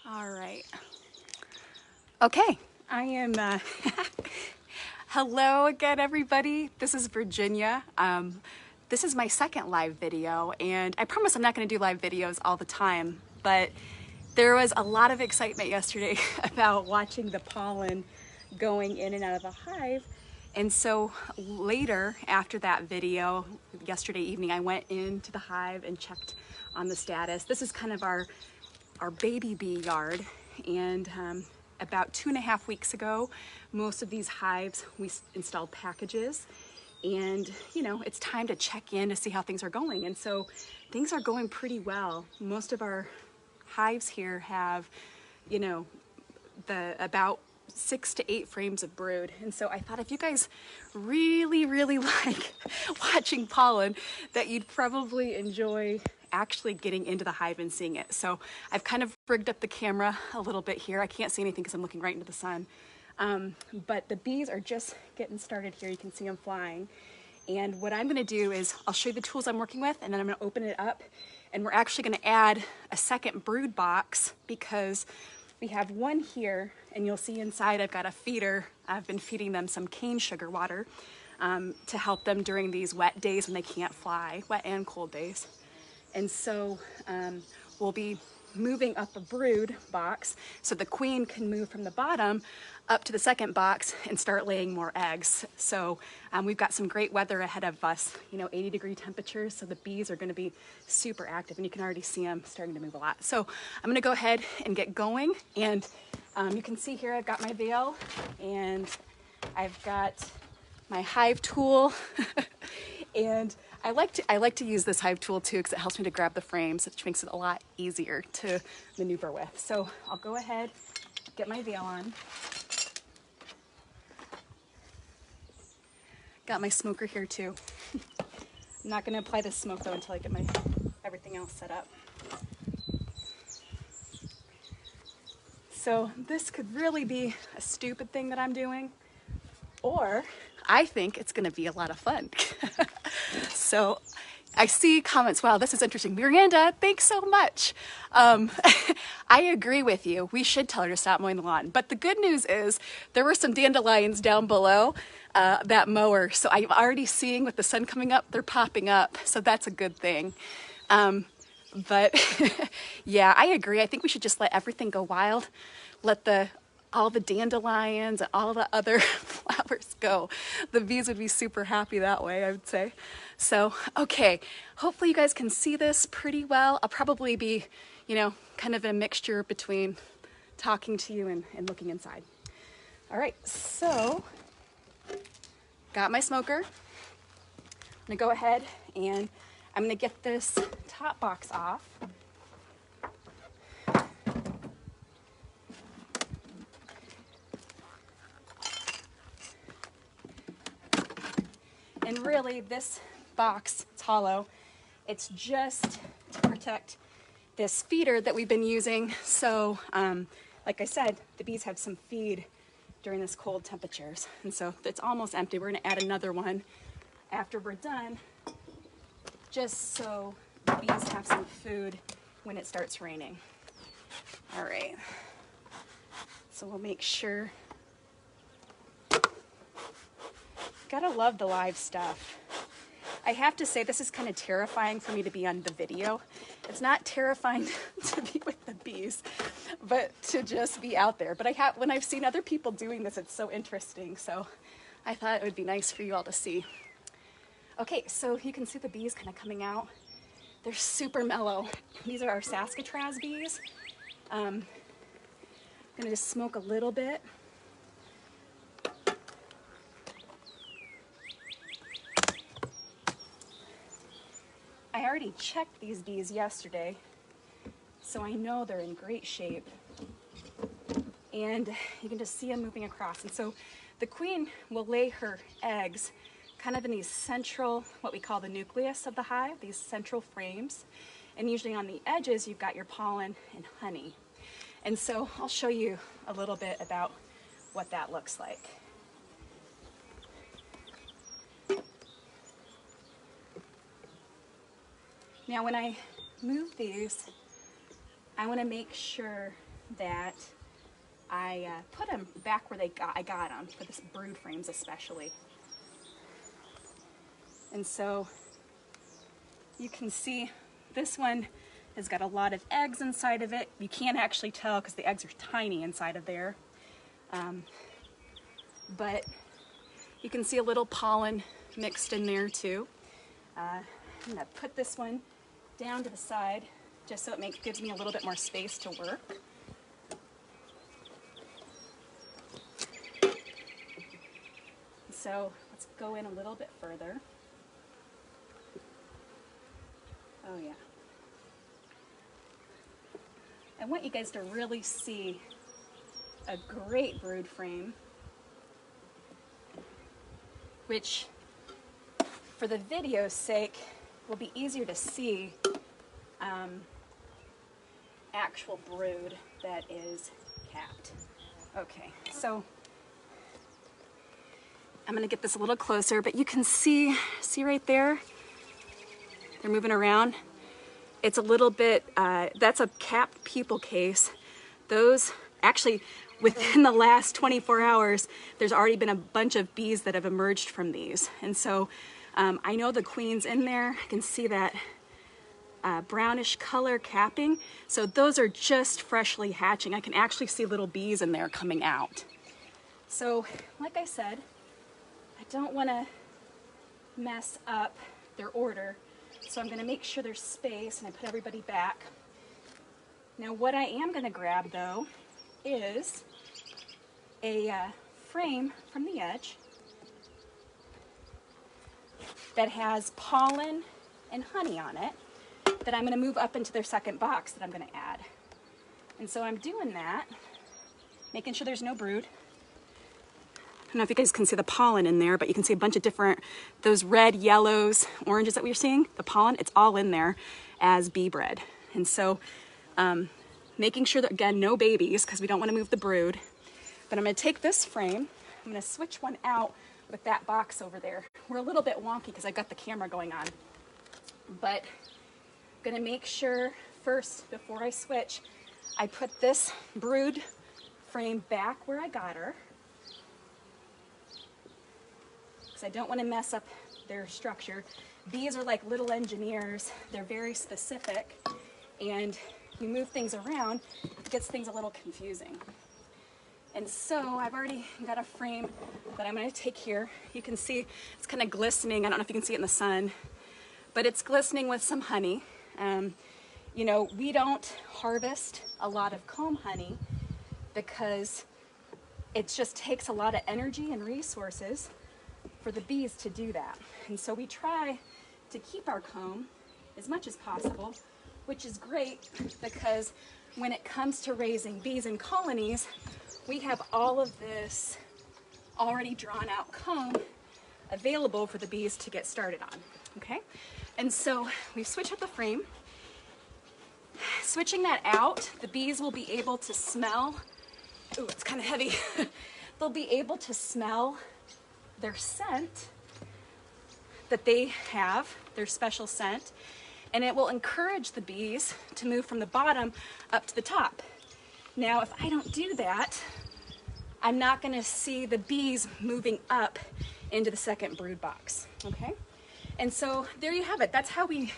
All right. Okay, I am. Hello again, everybody. This is Virginia. This is my second live video, and I promise I'm not going to do live videos all the time, but there was a lot of excitement yesterday about watching the pollen going in and out of the hive. And so later, after that video, yesterday evening, I went into the hive and checked on the status. This is kind of our baby bee yard, and about 2.5 weeks ago, most of these hives we installed packages, and it's time to check in to see how things are going. And so things are going pretty well. Most of our hives here have the about 6 to 8 frames of brood. And so I thought if you guys really like watching pollen, that you'd probably enjoy actually getting into the hive and seeing it. So I've kind of rigged up the camera a little bit here. I can't see anything because I'm looking right into the sun. But the bees are just getting started here. You can see them flying. And what I'm gonna do is I'll show you the tools I'm working with, and then I'm gonna open it up, and we're actually gonna add a second brood box because we have one here, and you'll see inside I've got a feeder. I've been feeding them some cane sugar water to help them during these wet days when they can't fly, wet and cold days. And so we'll be moving up a brood box so the queen can move from the bottom up to the second box and start laying more eggs. So we've got some great weather ahead of us, 80-degree temperatures, so the bees are going to be super active, and you can already see them starting to move a lot. So I'm going to go ahead and get going, and you can see here I've got my veil, and I've got my hive tool and I like to use this hive tool too because it helps me to grab the frames, which makes it a lot easier to maneuver with. So I'll go ahead, get my veil on. Got my smoker here too. I'm not going to apply this smoke though until I get my everything else set up. So this could really be a stupid thing that I'm doing, or I think it's going to be a lot of fun. So I see comments, wow, this is interesting. Miranda, thanks so much. I agree with you. We should tell her to stop mowing the lawn. But the good news is there were some dandelions down below that mower. So I'm already seeing with the sun coming up, they're popping up. So that's a good thing. But yeah, I agree. I think we should just let everything go wild. Let all the dandelions and all the other flowers go. The bees would be super happy that way, I would say. So, okay, hopefully you guys can see this pretty well. I'll probably be, kind of a mixture between talking to you and looking inside. All right, so got my smoker. I'm gonna go ahead and I'm gonna get this top box off. And really, this box, it's hollow. It's just to protect this feeder that we've been using. So, like I said, the bees have some feed during this cold temperatures. And so it's almost empty. We're gonna add another one after we're done, just so the bees have some food when it starts raining. All right, so we'll make sure. Gotta love the live stuff. I have to say, this is kind of terrifying for me to be on the video. It's not terrifying to be with the bees, but to just be out there. But when I've seen other people doing this, it's so interesting. So I thought it would be nice for you all to see. Okay, so you can see the bees kind of coming out. They're super mellow. These are our Saskatraz bees. I'm gonna just smoke a little bit. I already checked these bees yesterday, so I know they're in great shape. And you can just see them moving across. And so the queen will lay her eggs kind of in these central, what we call the nucleus of the hive, these central frames. And usually on the edges, you've got your pollen and honey. And so I'll show you a little bit about what that looks like. Now when I move these, I want to make sure that I put them back where I got them, for this brood frames especially. And so you can see this one has got a lot of eggs inside of it. You can't actually tell because the eggs are tiny inside of there. But you can see a little pollen mixed in there too. I'm gonna put this one down to the side just so it gives me a little bit more space to work. So let's go in a little bit further. Oh yeah. I want you guys to really see a great brood frame, which for the video's sake will be easier to see actual brood that is capped. Okay, so I'm gonna get this a little closer, but you can see right there, they're moving around. It's a little bit, that's a capped pupal case. Those, actually, within the last 24 hours, there's already been a bunch of bees that have emerged from these. And so I know the queen's in there. I can see that brownish color capping. So those are just freshly hatching. I can actually see little bees in there coming out. So, like I said, I don't want to mess up their order. So I'm going to make sure there's space and I put everybody back. Now what I am going to grab though is a frame from the edge that has pollen and honey on it that I'm going to move up into their second box that I'm going to add. And so I'm doing that, making sure there's no brood. I don't know if you guys can see the pollen in there, but you can see a bunch of different, those red, yellows, oranges that we were seeing, the pollen, it's all in there as bee bread. And so making sure that, again, no babies, because we don't want to move the brood. But I'm going to take this frame, I'm going to switch one out with that box over there. We're a little bit wonky because I've got the camera going on. But I'm going to make sure first, before I switch, I put this brood frame back where I got her. I don't want to mess up their structure. Bees are like little engineers. They're very specific, and you move things around, it gets things a little confusing. And so I've already got a frame that I'm going to take here. You can see it's kind of glistening. I don't know if you can see it in the sun, but it's glistening with some honey. You know, we don't harvest a lot of comb honey because it just takes a lot of energy and resources for the bees to do that. And so we try to keep our comb as much as possible, which is great because when it comes to raising bees in colonies, we have all of this already drawn out comb available for the bees to get started on, okay? And so we switch up the frame. Switching that out, the bees will be able to smell, ooh, it's kind of heavy. They'll be able to smell their scent that they have, their special scent, and it will encourage the bees to move from the bottom up to the top. Now, if I don't do that, I'm not going to see the bees moving up into the second brood box, okay? And so there you have it. That's how we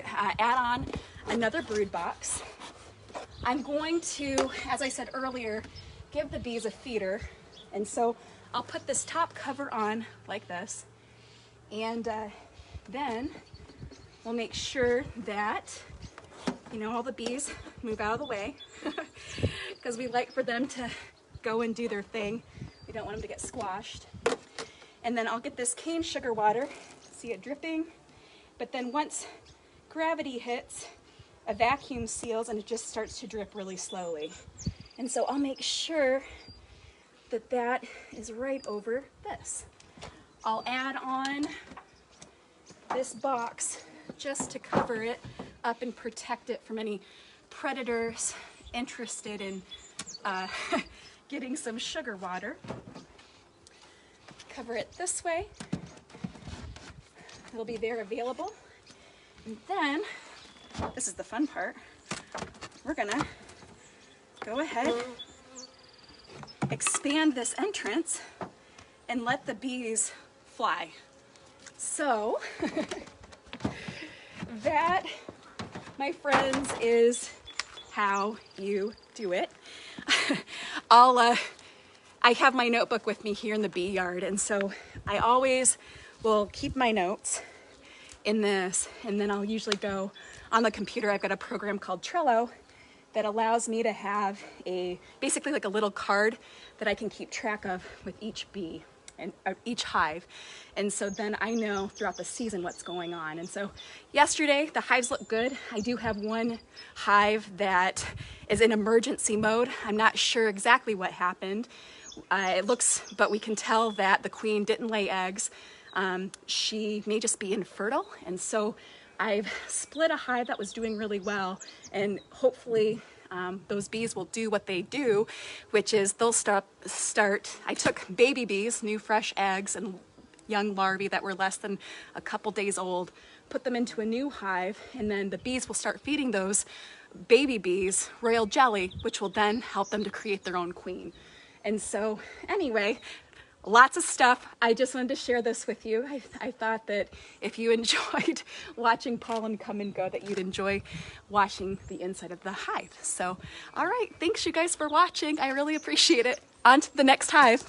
add on another brood box. I'm going to, as I said earlier, give the bees a feeder, and so I'll put this top cover on like this, and then we'll make sure that, you know, all the bees move out of the way because we like for them to go and do their thing. We don't want them to get squashed. And then I'll get this cane sugar water, see it dripping, but then once gravity hits, a vacuum seals and it just starts to drip really slowly. And so I'll make sure that that is right over this. I'll add on this box just to cover it up and protect it from any predators interested in getting some sugar water. Cover it this way. It'll be there available. And then, this is the fun part, we're gonna go ahead, expand this entrance, and let the bees fly. So that, my friends, is how you do it. I have my notebook with me here in the bee yard, and so I always will keep my notes in this, and then I'll usually go on the computer. I've got a program called Trello that allows me to have basically like a little card that I can keep track of with each bee and each hive. And so then I know throughout the season what's going on. And so yesterday, the hives look good. I do have one hive that is in emergency mode. I'm not sure exactly what happened. But we can tell that the queen didn't lay eggs. She may just be infertile. And so I've split a hive that was doing really well, and hopefully those bees will do what they do, which is they'll start. I took baby bees, new fresh eggs and young larvae that were less than a couple days old, put them into a new hive, and then the bees will start feeding those baby bees royal jelly, which will then help them to create their own queen. And so anyway, lots of stuff. I just wanted to share this with you. I thought that if you enjoyed watching pollen come and go, that you'd enjoy watching the inside of the hive. So, all right, thanks you guys for watching. I really appreciate it. On to the next hive.